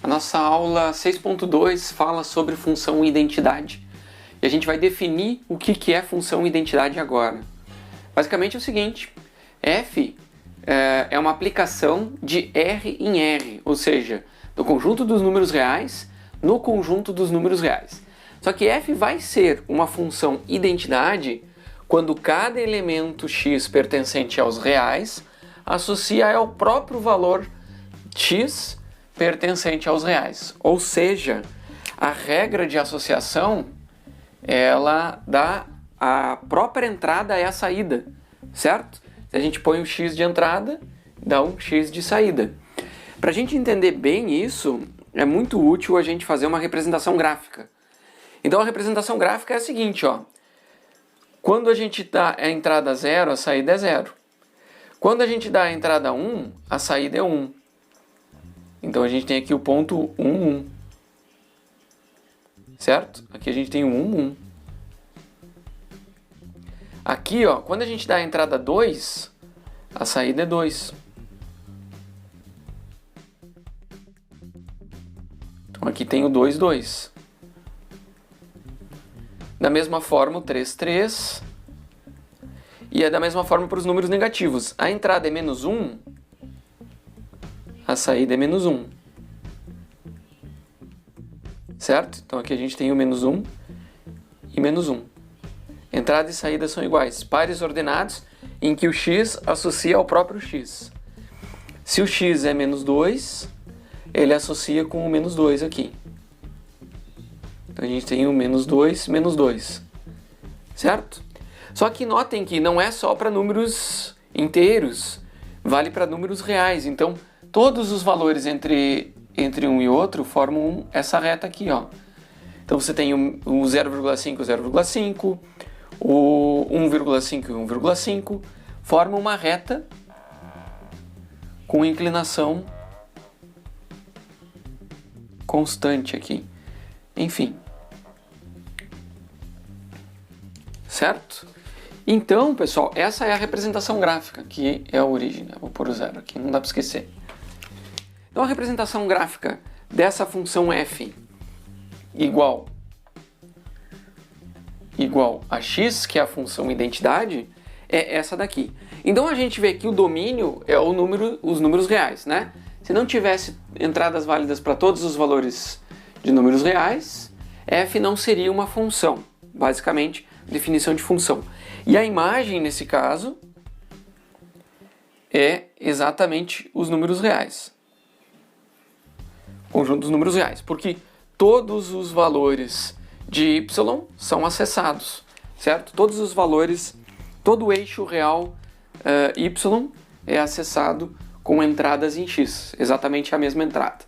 A nossa aula 6.2 fala sobre função identidade. E a gente vai definir o que é função identidade agora. Basicamente é o seguinte, f é uma aplicação de R em R, ou seja, do conjunto dos números reais no conjunto dos números reais. Só que f vai ser uma função identidade quando cada elemento x pertencente aos reais associa ao próprio valor x pertencente aos reais. Ou seja, a regra de associação ela dá a própria entrada e a saída, certo? Se a gente põe um x de entrada, dá um x de saída. Para a gente entender bem isso, é muito útil a gente fazer uma representação gráfica. Então a representação gráfica é a seguinte, ó. Quando a gente dá a entrada 0, a saída é 0. Quando a gente dá a entrada 1, a saída é 1. Então a gente tem aqui o ponto 1, 1. Certo? Aqui a gente tem o 1, 1. Aqui, ó, quando a gente dá a entrada 2, a saída é 2. Então aqui tem o 2, 2. Da mesma forma o 3, 3. E é da mesma forma para os números negativos. A entrada é menos 1, a saída é menos 1. Certo? Então aqui a gente tem o menos 1 e menos 1. Entrada e saída são iguais. Pares ordenados em que o x associa ao próprio x. Se o x é menos 2, ele associa com o menos 2 aqui. Então a gente tem o menos 2, menos 2. Certo? Só que notem que não é só para números inteiros, vale para números reais. Então todos os valores entre um e outro formam essa reta aqui, ó. Então você tem o 0,5 e 0,5, o 1,5 e 1,5, formam uma reta com inclinação constante aqui. Enfim. Certo? Então, pessoal, essa é a representação gráfica, que é a origem. Vou pôr o 0 aqui, não dá para esquecer. Então a representação gráfica dessa função f igual a x, que é a função identidade, é essa daqui. Então a gente vê que o domínio é os números reais, né? Se não tivesse entradas válidas para todos os valores de números reais, f não seria uma função, basicamente, definição de função. E a imagem, nesse caso, é exatamente os números reais. Conjunto dos números reais, porque todos os valores de y são acessados, certo? Todos os valores, todo o eixo real y é acessado com entradas em x, exatamente a mesma entrada.